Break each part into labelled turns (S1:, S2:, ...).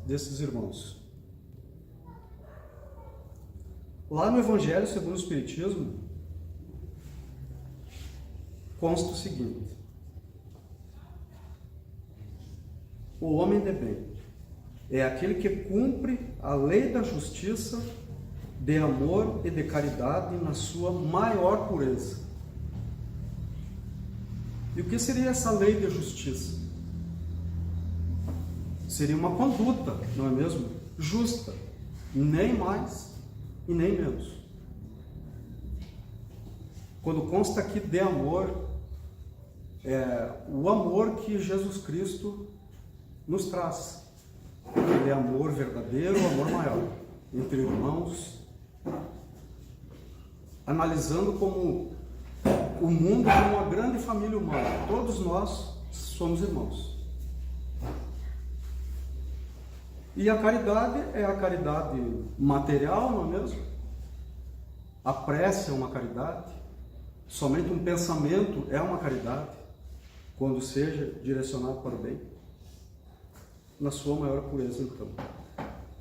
S1: desses irmãos. Lá no Evangelho segundo o Espiritismo, consta o seguinte: o homem de bem é aquele que cumpre a lei da justiça, de amor e de caridade na sua maior pureza. E o que seria essa lei de justiça? Seria uma conduta, não é mesmo? Justa, nem mais e nem menos. Quando consta aqui de amor, é o amor que Jesus Cristo nos traz. Ele é amor verdadeiro, amor maior, entre irmãos, analisando como o mundo como uma grande família humana. Todos nós somos irmãos. E a caridade é a caridade material, não é mesmo? A prece é uma caridade. Somente um pensamento é uma caridade, quando seja direcionado para o bem. Na sua maior pureza, então.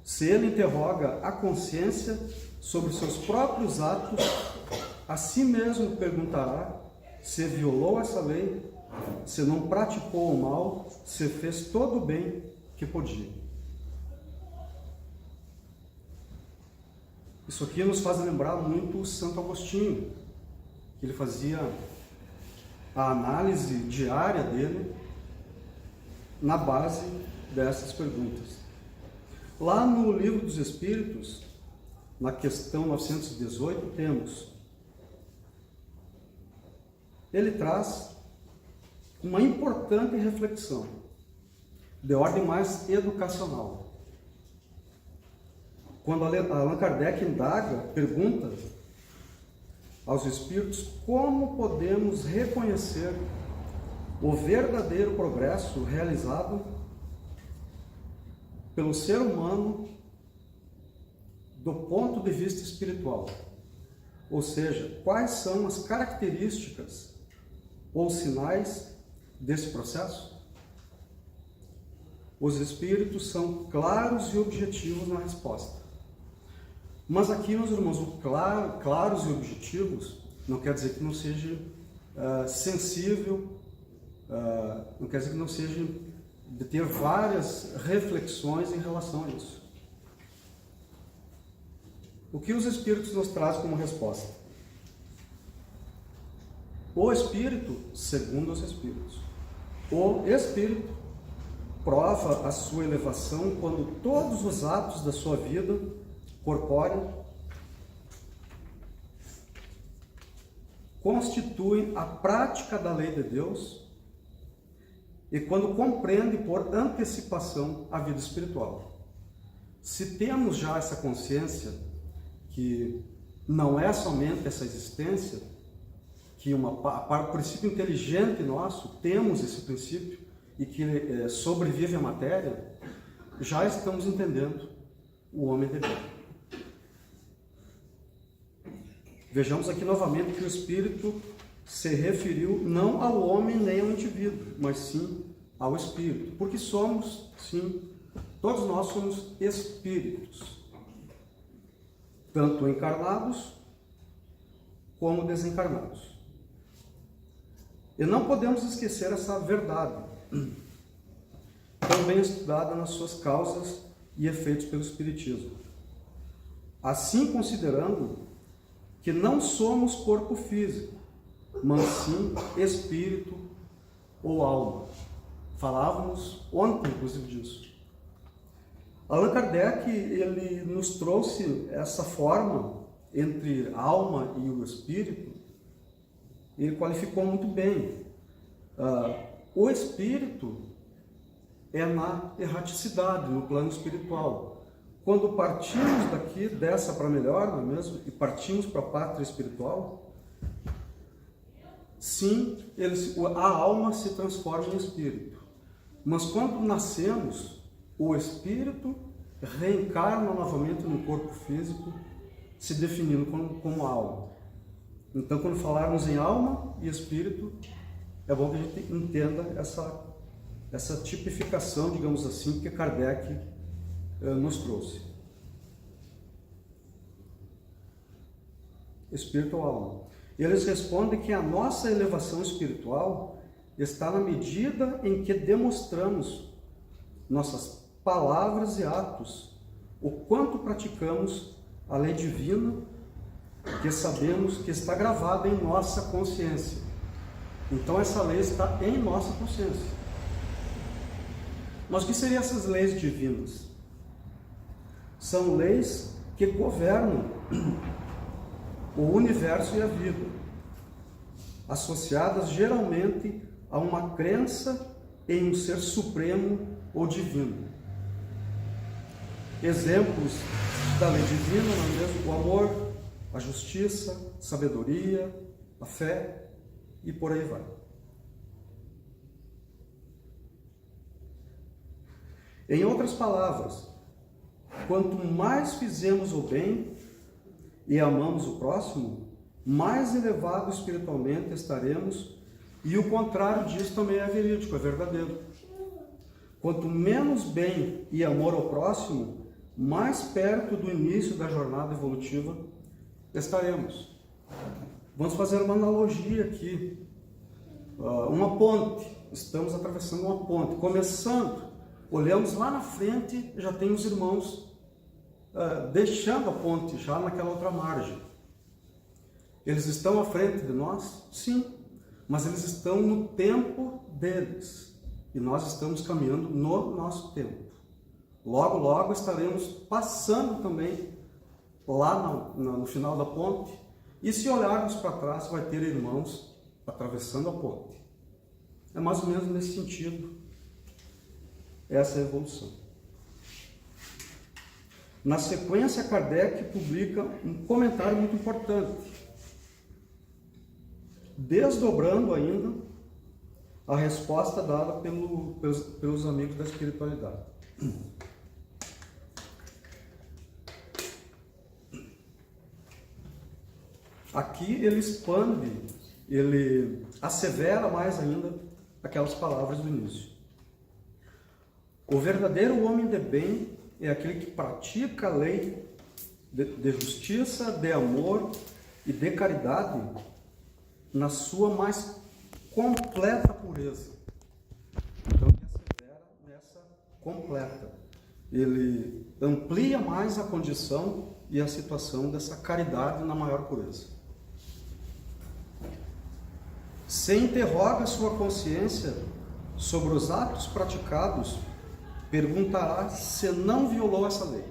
S1: Se ele interroga a consciência sobre seus próprios atos, a si mesmo perguntará se violou essa lei, se não praticou o mal, se fez todo o bem que podia. Isso aqui nos faz lembrar muito o Santo Agostinho, que ele fazia a análise diária dele na base dessas perguntas. Lá no Livro dos Espíritos, na questão 918, temos: ele traz uma importante reflexão de ordem mais educacional. Quando Allan Kardec indaga, pergunta aos espíritos como podemos reconhecer o verdadeiro progresso realizado pelo ser humano do ponto de vista espiritual. Ou seja, quais são as características ou sinais desse processo? Os espíritos são claros e objetivos na resposta. Mas aqui, meus irmãos, o claros e objetivos não quer dizer que não seja sensível, não quer dizer que não seja de ter várias reflexões em relação a isso. O que os espíritos nos trazem como resposta? O espírito, segundo os espíritos, o espírito prova a sua elevação quando todos os atos da sua vida corpórea constituem a prática da lei de Deus e quando compreende por antecipação a vida espiritual. Se temos já essa consciência que não é somente essa existência, que para o princípio inteligente nosso, temos esse princípio e que sobrevive à matéria, já estamos entendendo o homem de bem. Vejamos aqui novamente que o Espírito se referiu não ao homem nem ao indivíduo, mas sim ao Espírito, porque somos, sim, todos nós somos espíritos, tanto encarnados como desencarnados. E não podemos esquecer essa verdade, tão bem estudada nas suas causas e efeitos pelo Espiritismo. Assim, considerando que não somos corpo físico, mas sim espírito ou alma. Falávamos ontem, inclusive, disso. Allan Kardec, ele nos trouxe essa forma entre a alma e o espírito. Ele qualificou muito bem. O espírito é na erraticidade, no plano espiritual. Quando partimos daqui, dessa para melhor, não é mesmo? E partimos para a pátria espiritual, sim, a alma se transforma em espírito. Mas quando nascemos, o espírito reencarna novamente no corpo físico, se definindo como alma. Então, quando falarmos em alma e espírito, é bom que a gente entenda essa tipificação, digamos assim, que Kardec nos trouxe. Espírito ou alma? Eles respondem que a nossa elevação espiritual está na medida em que demonstramos nossas palavras e atos, o quanto praticamos a lei divina, que sabemos que está gravada em nossa consciência. Então essa lei está em nossa consciência. Mas o que seriam essas leis divinas? São leis que governam o universo e a vida, associadas geralmente a uma crença em um ser supremo ou divino. Exemplos da lei divina, não é mesmo? O amor, a justiça, a sabedoria, a fé e por aí vai. Em outras palavras, quanto mais fizemos o bem e amamos o próximo, mais elevado espiritualmente estaremos, e o contrário disso também é verídico, é verdadeiro. Quanto menos bem e amor ao próximo, mais perto do início da jornada evolutiva estaremos. Vamos fazer uma analogia aqui. Uma ponte, estamos atravessando uma ponte, começando, olhamos lá na frente, já tem os irmãos deixando a ponte, já naquela outra margem. Eles estão à frente de nós? Sim, mas eles estão no tempo deles, e nós estamos caminhando no nosso tempo. Logo, logo estaremos passando também lá no final da ponte, e se olharmos para trás, vai ter irmãos atravessando a ponte. É mais ou menos nesse sentido, essa é a evolução. Na sequência, Kardec publica um comentário muito importante, desdobrando ainda a resposta dada pelos amigos da espiritualidade. Aqui ele expande, ele assevera mais ainda aquelas palavras do início. O verdadeiro homem de bem é aquele que pratica a lei de justiça, de amor e de caridade na sua mais completa pureza. Então ele assevera nessa completa. Ele amplia mais a condição e a situação dessa caridade na maior pureza. Se interroga sua consciência sobre os atos praticados, perguntará se não violou essa lei,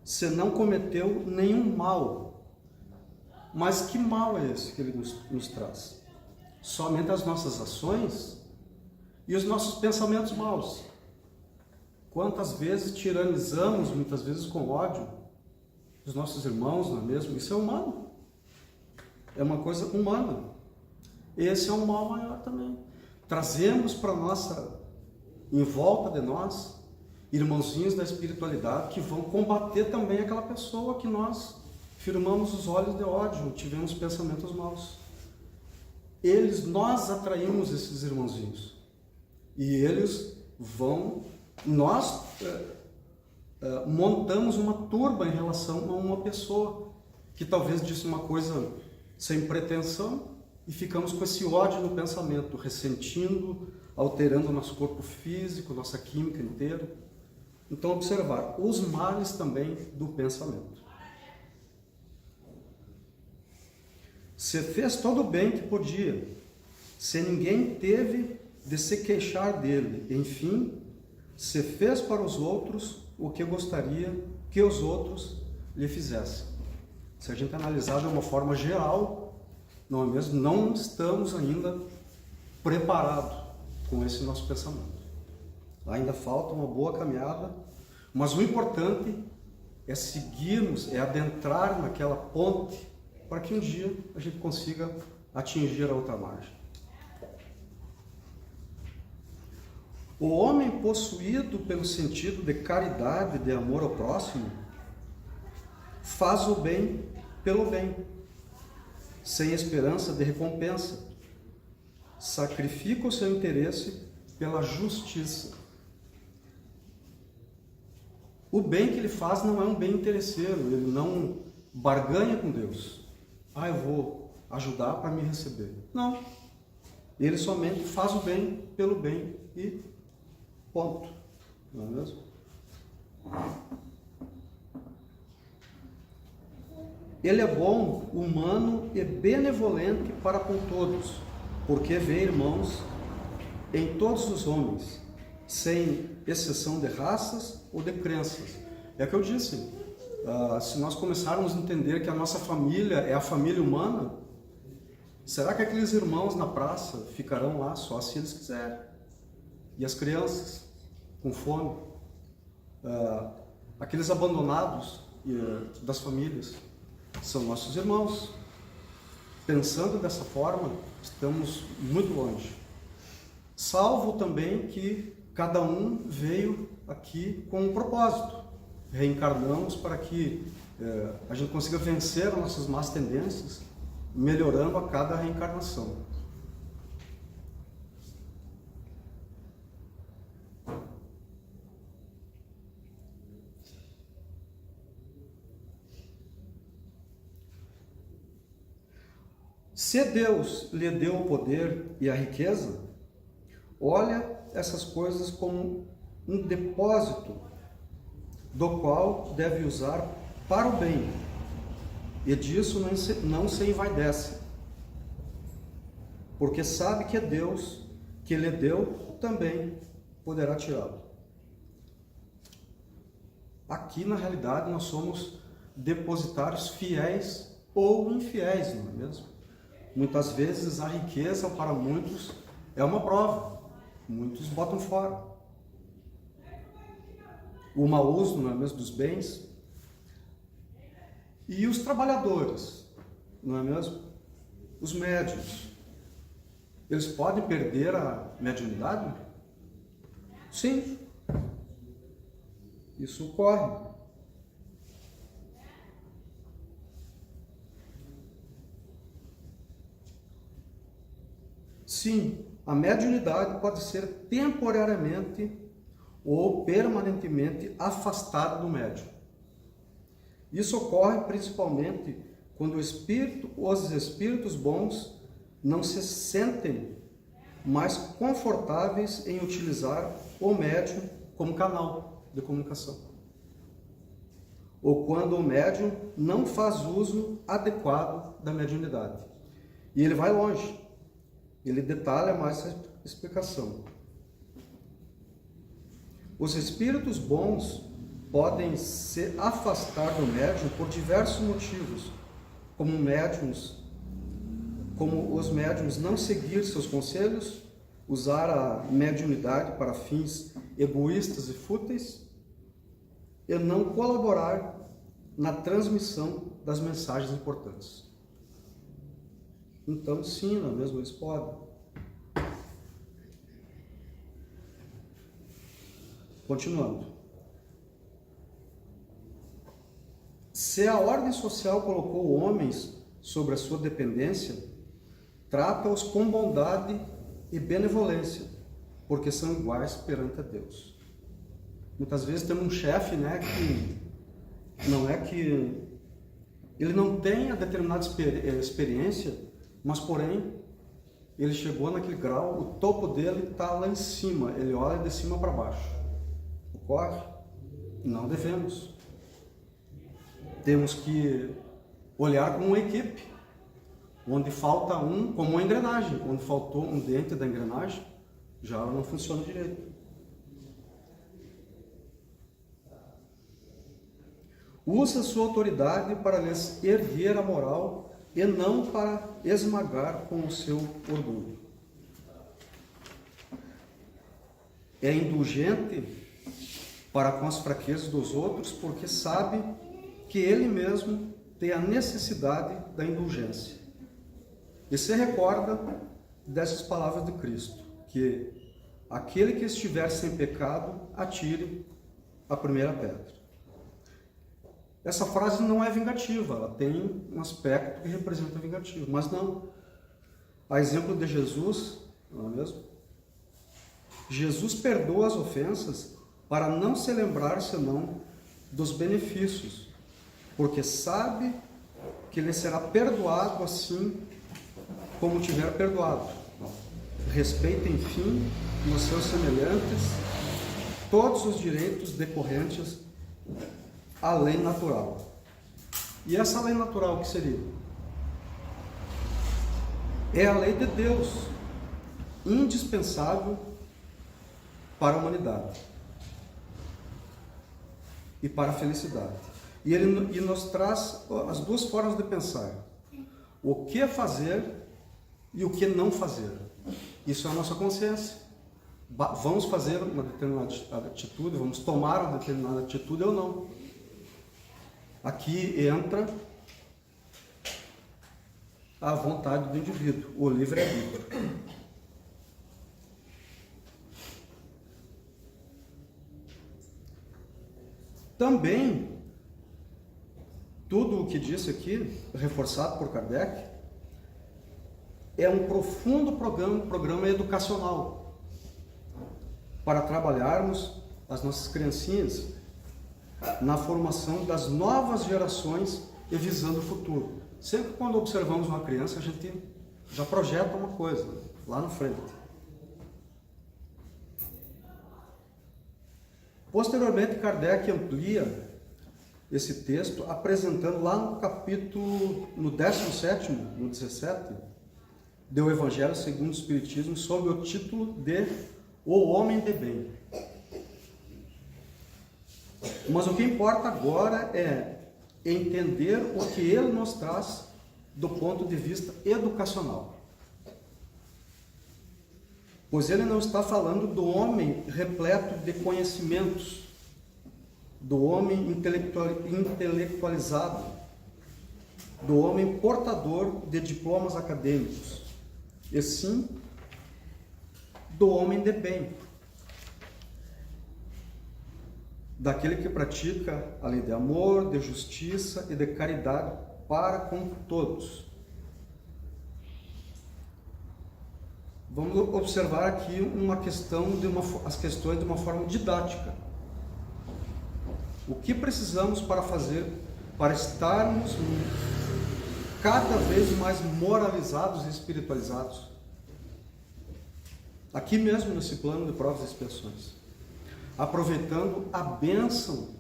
S1: se não cometeu nenhum mal. Mas que mal é esse que ele nos traz? Somente as nossas ações e os nossos pensamentos maus. Quantas vezes tiranizamos, muitas vezes com ódio, os nossos irmãos, não é mesmo? Isso é humano. É uma coisa humana. Esse é um mal maior também. Trazemos para em volta de nós, irmãozinhos da espiritualidade que vão combater também aquela pessoa que nós firmamos os olhos de ódio, tivemos pensamentos maus. Nós atraímos esses irmãozinhos. E eles nós montamos uma turba em relação a uma pessoa que talvez disse uma coisa sem pretensão, e ficamos com esse ódio no pensamento, ressentindo, alterando o nosso corpo físico, nossa química inteira. Então, observar os males também do pensamento. Se fez todo o bem que podia, se ninguém teve de se queixar dele, enfim, se fez para os outros o que gostaria que os outros lhe fizessem. Se a gente analisar de uma forma geral, não é mesmo? Não estamos ainda preparados com esse nosso pensamento. Ainda falta uma boa caminhada, mas o importante é seguirmos, é adentrar naquela ponte para que um dia a gente consiga atingir a outra margem. O homem possuído pelo sentido de caridade, de amor ao próximo, faz o bem pelo bem, sem esperança de recompensa, sacrifica o seu interesse pela justiça. O bem que ele faz não é um bem interesseiro, ele não barganha com Deus. Eu vou ajudar para me receber. Não. Ele somente faz o bem pelo bem e ponto. Não é mesmo? Ele é bom, humano e benevolente para com todos, porque vê irmãos em todos os homens, sem exceção de raças ou de crenças. É o que eu disse, se nós começarmos a entender que a nossa família é a família humana, será que aqueles irmãos na praça ficarão lá só se eles quiserem? E as crianças com fome? Aqueles abandonados das famílias são nossos irmãos. Pensando dessa forma, estamos muito longe. Salvo também que cada um veio aqui com um propósito. Reencarnamos para que a gente consiga vencer as nossas más tendências, melhorando a cada reencarnação. Se Deus lhe deu o poder e a riqueza, olha essas coisas como um depósito do qual deve usar para o bem, e disso não se envaidece, porque sabe que é Deus que lhe deu também poderá tirá-lo. Aqui na realidade nós somos depositários fiéis ou infiéis, não é mesmo? Muitas vezes a riqueza para muitos é uma prova, muitos botam fora. O mau uso, não é mesmo, dos bens. E os trabalhadores, não é mesmo? Os médiuns, eles podem perder a mediunidade? Sim, isso ocorre. Sim, a mediunidade pode ser temporariamente ou permanentemente afastada do médium. Isso ocorre principalmente quando os espíritos bons não se sentem mais confortáveis em utilizar o médium como canal de comunicação. Ou quando o médium não faz uso adequado da mediunidade. E ele vai longe. Ele detalha mais essa explicação. Os espíritos bons podem se afastar do médium por diversos motivos, como os médiums não seguir seus conselhos, usar a mediunidade para fins egoístas e fúteis, e não colaborar na transmissão das mensagens importantes. Então, sim, não é mesmo? Eles podem. Continuando. Se a ordem social colocou homens sobre a sua dependência, trata-os com bondade e benevolência, porque são iguais perante a Deus. Muitas vezes temos um chefe, né, que não é que ele não tenha determinada experiência, mas porém ele chegou naquele grau, o topo dele está lá em cima, ele olha de cima para baixo. Ocorre? Não devemos. Temos que olhar como uma equipe, onde falta um, como uma engrenagem, onde faltou um dente da engrenagem, já ela não funciona direito. Usa sua autoridade para lhes erguer a moral e não para esmagar com o seu orgulho. É indulgente para com as fraquezas dos outros, porque sabe que ele mesmo tem a necessidade da indulgência. E se recorda dessas palavras de Cristo, que aquele que estiver sem pecado, atire a primeira pedra. Essa frase não é vingativa, ela tem um aspecto que representa vingativo, mas não. A exemplo de Jesus, não é mesmo? Jesus perdoa as ofensas para não se lembrar senão dos benefícios, porque sabe que lhe será perdoado assim como tiver perdoado. Respeita, enfim, nos seus semelhantes todos os direitos decorrentes à lei natural. E essa lei natural que seria? É a lei de Deus, indispensável para a humanidade e para a felicidade. E ele nos traz as duas formas de pensar: o que fazer e o que não fazer. Isso é a nossa consciência. Vamos fazer uma determinada atitude, vamos tomar uma determinada atitude ou não. Aqui entra a vontade do indivíduo, o livre-arbítrio. Também, tudo o que disse aqui, reforçado por Kardec, é um profundo programa educacional para trabalharmos as nossas criancinhas na formação das novas gerações e visando o futuro. Sempre quando observamos uma criança, a gente já projeta uma coisa lá na frente. Posteriormente, Kardec amplia esse texto, apresentando lá no capítulo, no 17º, no 17, do Evangelho segundo o Espiritismo, sob o título de O Homem de Bem. Mas o que importa agora é entender o que ele nos traz do ponto de vista educacional. Pois ele não está falando do homem repleto de conhecimentos, do homem intelectualizado, do homem portador de diplomas acadêmicos, e sim do homem de bem, daquele que pratica a lei de amor, de justiça e de caridade para com todos. Vamos observar aqui as questões de uma forma didática. O que precisamos para fazer, para estarmos cada vez mais moralizados e espiritualizados? Aqui mesmo nesse plano de provas e expiações. Aproveitando a bênção,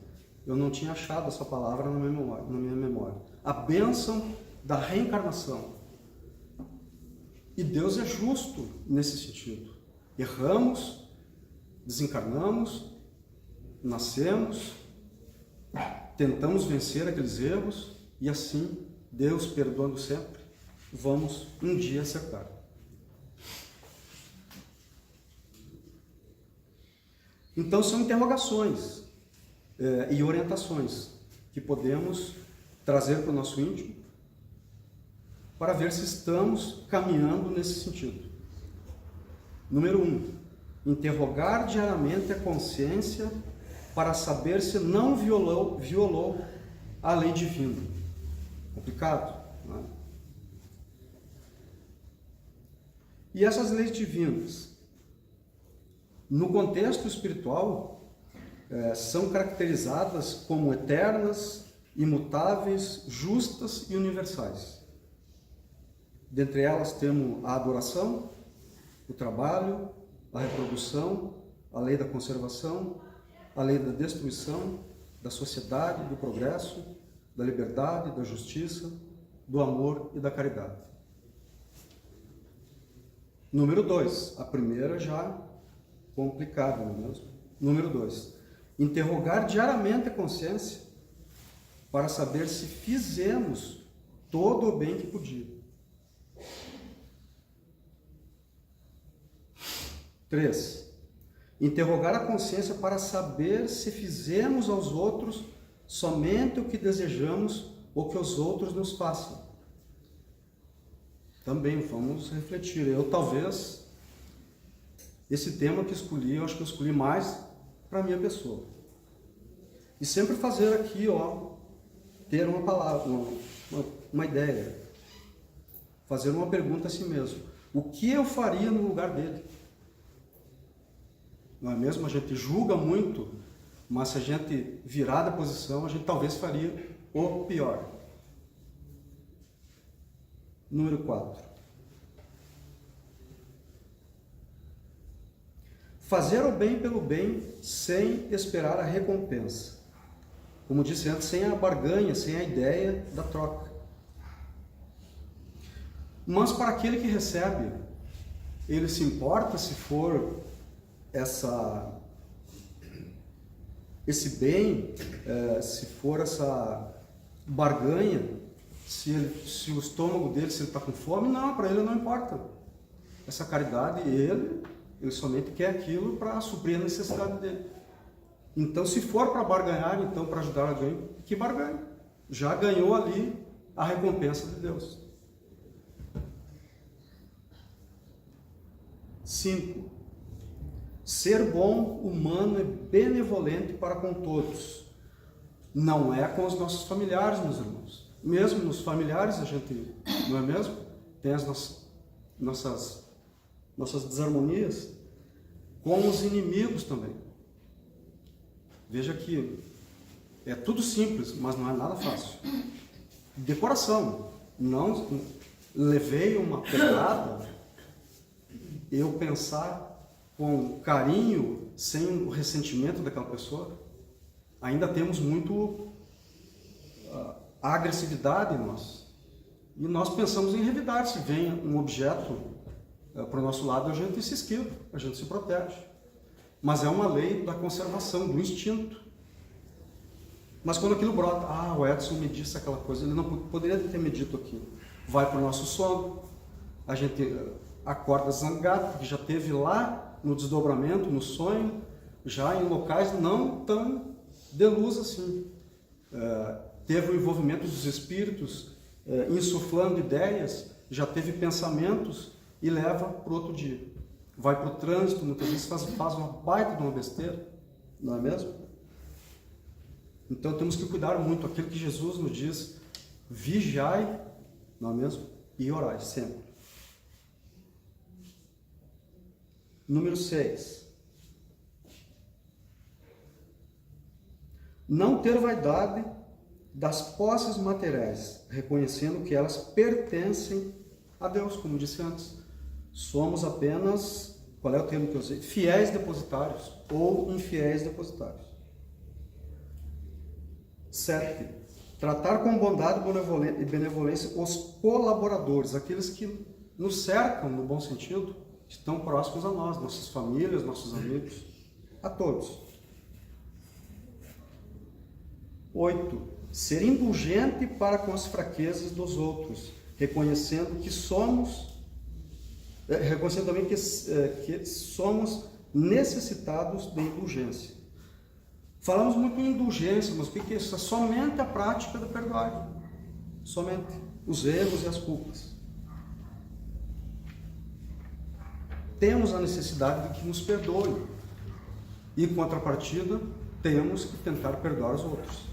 S1: eu não tinha achado essa palavra na minha memória, a bênção da reencarnação. E Deus é justo nesse sentido. Erramos, desencarnamos, nascemos, tentamos vencer aqueles erros e assim, Deus perdoando sempre, vamos um dia acertar. Então são interrogações e orientações que podemos trazer para o nosso íntimo para ver se estamos caminhando nesse sentido. Número 1. Interrogar diariamente a consciência para saber se não violou a lei divina. Complicado, não é? E essas leis divinas, no contexto espiritual, são caracterizadas como eternas, imutáveis, justas e universais. Dentre elas temos a adoração, o trabalho, a reprodução, a lei da conservação, a lei da destruição, da sociedade, do progresso, da liberdade, da justiça, do amor e da caridade. Número 2, a primeira já complicada, não é mesmo? Número 2, interrogar diariamente a consciência para saber se fizemos todo o bem que podia. 3. Interrogar a consciência para saber se fizemos aos outros somente o que desejamos ou que os outros nos façam. Também vamos refletir. Eu talvez, esse tema que escolhi, eu acho que eu escolhi mais para a minha pessoa. E sempre fazer aqui, ter uma palavra, uma ideia. Fazer uma pergunta a si mesmo. O que eu faria no lugar dele? Não é mesmo? A gente julga muito mas se a gente virar da posição, a gente talvez faria o pior. Número 4. Fazer o bem pelo bem sem esperar a recompensa. Como disse antes, sem a barganha, sem a ideia da troca. Mas para aquele que recebe, ele se importa se for esse bem, se for essa barganha, se o estômago dele, se ele está com fome, não, para ele não importa. Essa caridade, ele somente quer aquilo para suprir a necessidade dele. Então, se for para barganhar, então para ajudar alguém, que barganhe. Já ganhou ali a recompensa de Deus. 5. Ser bom, humano e benevolente para com todos. Não é com os nossos familiares, meus irmãos. Mesmo nos familiares a gente, não é mesmo? Tem as nossas desarmonias. Com os inimigos também. Veja que é tudo simples, mas não é nada fácil. De coração, não levei uma pedrada, eu pensar com carinho, sem o ressentimento daquela pessoa, ainda temos muito agressividade em nós. E nós pensamos em revidar. Se vem um objeto para o nosso lado, a gente se esquiva, a gente se protege. Mas é uma lei da conservação, do instinto. Mas quando aquilo brota, o Edson me disse aquela coisa, ele não poderia ter me dito aquilo. Vai para o nosso sono, a gente acorda zangado, porque já teve lá no desdobramento, no sonho, já em locais não tão de luz assim. Teve o envolvimento dos espíritos, insuflando ideias, já teve pensamentos e leva para o outro dia. Vai para o trânsito, muitas vezes faz uma baita de uma besteira, não é mesmo? Então temos que cuidar muito, aquilo que Jesus nos diz, vigiai, não é mesmo? E orai sempre. Número 6. Não ter vaidade das posses materiais, reconhecendo que elas pertencem a Deus, como disse antes. Somos apenas, qual é o termo que eu usei? Fiéis depositários ou infiéis depositários. 7. Tratar com bondade e benevolência os colaboradores, aqueles que nos cercam, no bom sentido, estão próximos a nós, nossas famílias, nossos amigos, a todos. 8. Ser indulgente para com as fraquezas dos outros, reconhecendo também que somos necessitados de indulgência. Falamos muito em indulgência, mas o que é isso? É somente a prática do perdoar. Somente os erros e as culpas. Temos a necessidade de que nos perdoem. E, em contrapartida, temos que tentar perdoar os outros.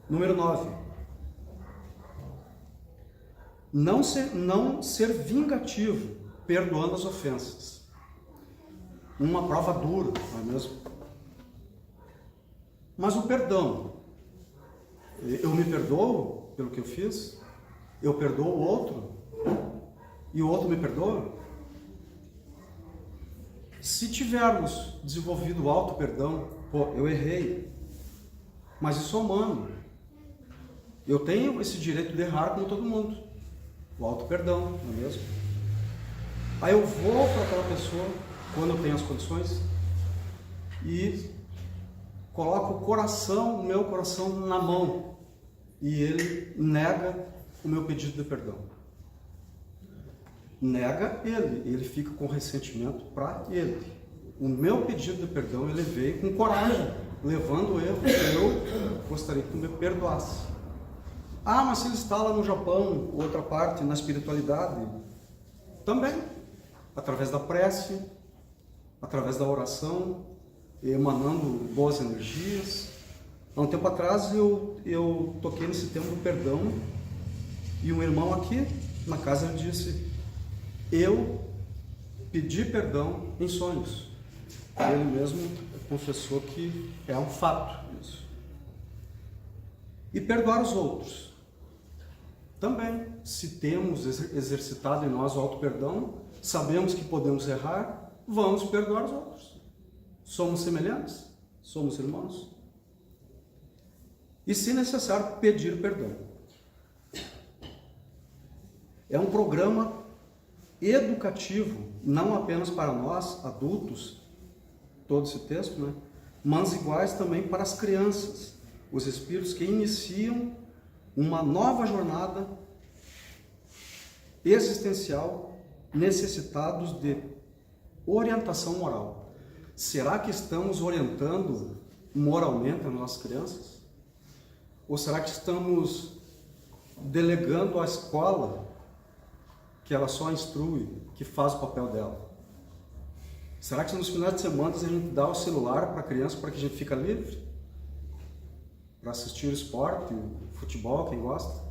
S1: Número 9. Não ser vingativo, perdoando as ofensas. Uma prova dura, não é mesmo? Mas o perdão, eu me perdoo pelo que eu fiz, eu perdoo o outro, e o outro me perdoa. Se tivermos desenvolvido o auto-perdão, eu errei, mas isso é humano. Eu tenho esse direito de errar como todo mundo. O auto-perdão, não é mesmo? Aí eu vou para aquela pessoa, quando eu tenho as condições, e coloco o meu coração na mão, e ele nega o meu pedido de perdão. Nega ele fica com ressentimento para ele. O meu pedido de perdão ele veio com coragem, levando o erro que eu gostaria que tu me perdoasse. Mas se ele está lá no Japão, outra parte, na espiritualidade, também, através da prece, através da oração, emanando boas energias. Há um tempo atrás eu toquei nesse tema do perdão, e um irmão aqui Na casa ele disse: eu pedi perdão em sonhos. Ele mesmo confessou que é um fato isso. E perdoar os outros. Também, se temos exercitado em nós o auto-perdão, sabemos que podemos errar, vamos perdoar os outros. Somos semelhantes, somos irmãos. E, se necessário, pedir perdão. É um programa educativo, não apenas para nós, adultos, todo esse texto, né? Mas iguais também para as crianças, os espíritos que iniciam uma nova jornada existencial, necessitados de orientação moral. Será que estamos orientando moralmente as nossas crianças? Ou será que estamos delegando à escola que ela só instrui, que faz o papel dela? Será que nos finais de semana a gente dá o celular para a criança para que a gente fique livre? Para assistir o esporte, o futebol, quem gosta?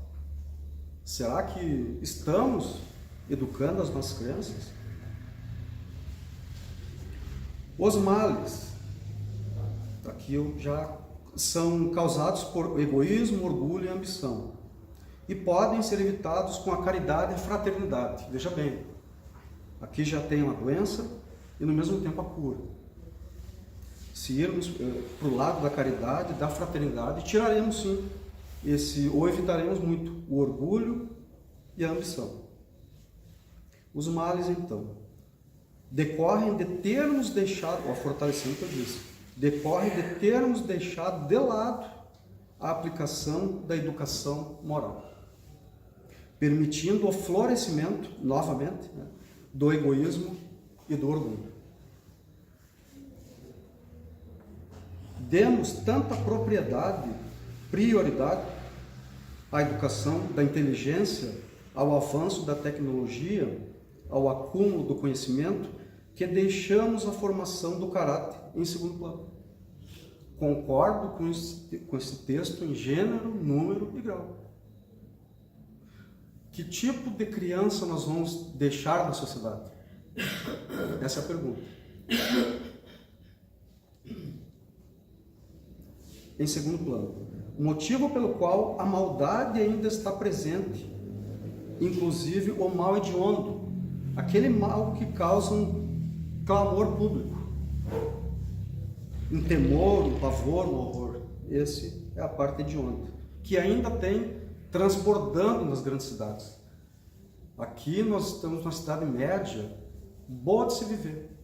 S1: Será que estamos educando as nossas crianças? Os males, aqui já são causados por egoísmo, orgulho e ambição, e podem ser evitados com a caridade e a fraternidade. Veja bem, aqui já tem uma doença e no mesmo tempo a cura. Se irmos para o lado da caridade, da fraternidade, tiraremos sim ou evitaremos muito o orgulho e a ambição. Os males, então, decorrem de termos deixado, fortalecendo o que eu disse, decorrem de termos deixado de lado a aplicação da educação moral, permitindo o florescimento, novamente, né, do egoísmo e do orgulho. Demos tanta prioridade à educação da inteligência, ao avanço da tecnologia, ao acúmulo do conhecimento, que deixamos a formação do caráter em segundo plano. Concordo com esse texto em gênero, número e grau. Que tipo de criança nós vamos deixar na sociedade? Essa é a pergunta. Em segundo plano, o motivo pelo qual a maldade ainda está presente, inclusive o mal hediondo, aquele mal que causa um clamor público, um temor, um pavor, um horror. Esse é a parte hedionda, que ainda tem transbordando nas grandes cidades. Aqui nós estamos numa cidade média, boa de se viver.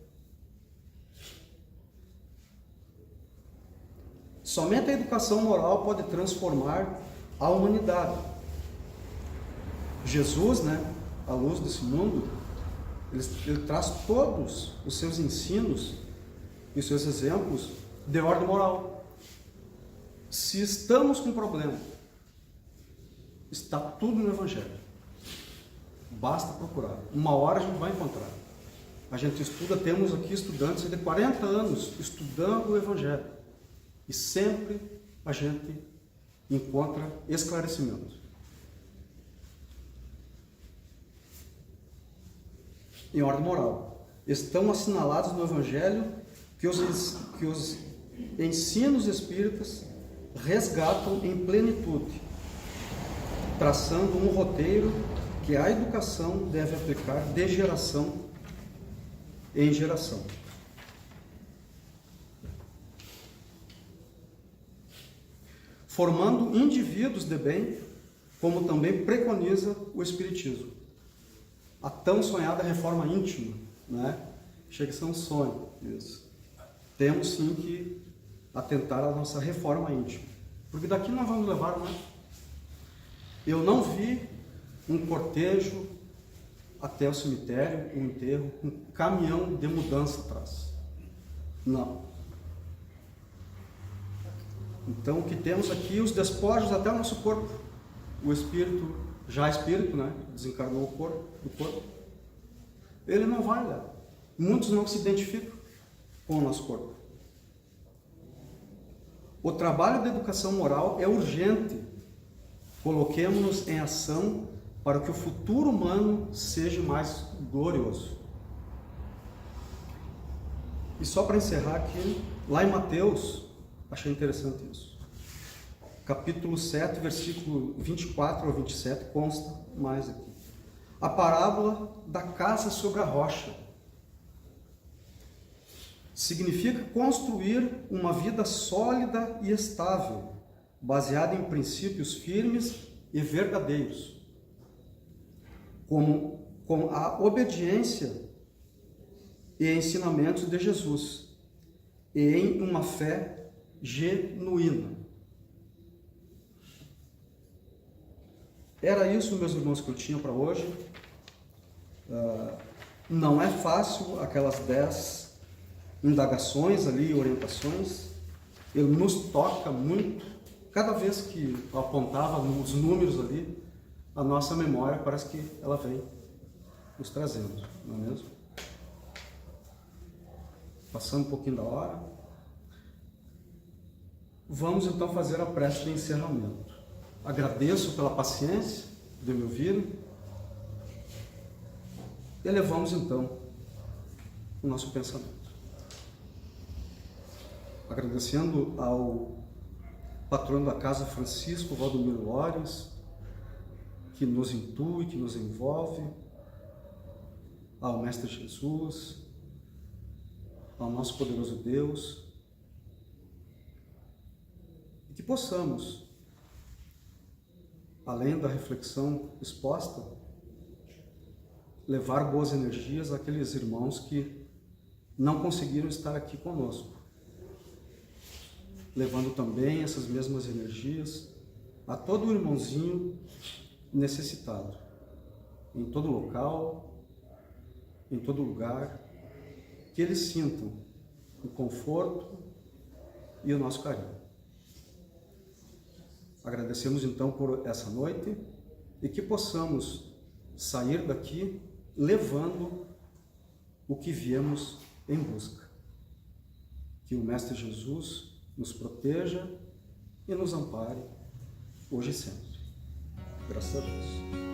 S1: Somente a educação moral pode transformar a humanidade. Jesus, né, à luz desse mundo, ele traz todos os seus ensinos e os seus exemplos de ordem moral. Se estamos com problema, está tudo no Evangelho. Basta procurar. Uma hora a gente vai encontrar. A gente estuda, temos aqui estudantes de 40 anos estudando o Evangelho. E sempre a gente encontra esclarecimento. Em ordem moral, estão assinalados no Evangelho que os ensinos espíritas resgatam em plenitude, traçando um roteiro que a educação deve aplicar de geração em geração. Formando indivíduos de bem, como também preconiza o Espiritismo. A tão sonhada reforma íntima, né? Chega a ser um sonho isso. Temos sim que atentar à nossa reforma íntima, porque daqui nós vamos levar, né? Eu não vi um cortejo até o cemitério, um enterro, um caminhão de mudança atrás. Não. Então, o que temos aqui, os despojos até o nosso corpo. O espírito, já espírito, né? Desencarnou o corpo, ele não vai lá. Muitos não se identificam com o nosso corpo. O trabalho da educação moral é urgente. Coloquemo-nos em ação para que o futuro humano seja mais glorioso. E só para encerrar aqui, lá em Mateus, achei interessante isso. Capítulo 7, versículo 24 ao 27, consta mais aqui. A parábola da casa sobre a rocha. Significa construir uma vida sólida e estável, baseada em princípios firmes e verdadeiros, com a obediência e ensinamentos de Jesus, e em uma fé genuína. Era isso, meus irmãos, que eu tinha para hoje. Não é fácil aquelas 10 indagações ali, orientações. Ele nos toca muito. Cada vez que eu apontava os números ali, a nossa memória parece que ela vem nos trazendo, não é mesmo? Passando um pouquinho da hora. Vamos então fazer a prece de encerramento. Agradeço pela paciência de me ouvirem. E elevamos então o nosso pensamento. Agradecendo ao patrono da casa, Francisco Valdomiro Lores, que nos intui, que nos envolve, ao Mestre Jesus, ao nosso poderoso Deus, e que possamos, além da reflexão exposta, levar boas energias àqueles irmãos que não conseguiram estar aqui conosco, levando também essas mesmas energias a todo irmãozinho necessitado, em todo local, em todo lugar, que eles sintam o conforto e o nosso carinho. Agradecemos então por essa noite e que possamos sair daqui levando o que viemos em busca. Que o Mestre Jesus nos proteja e nos ampare hoje e sempre. Graças a Deus.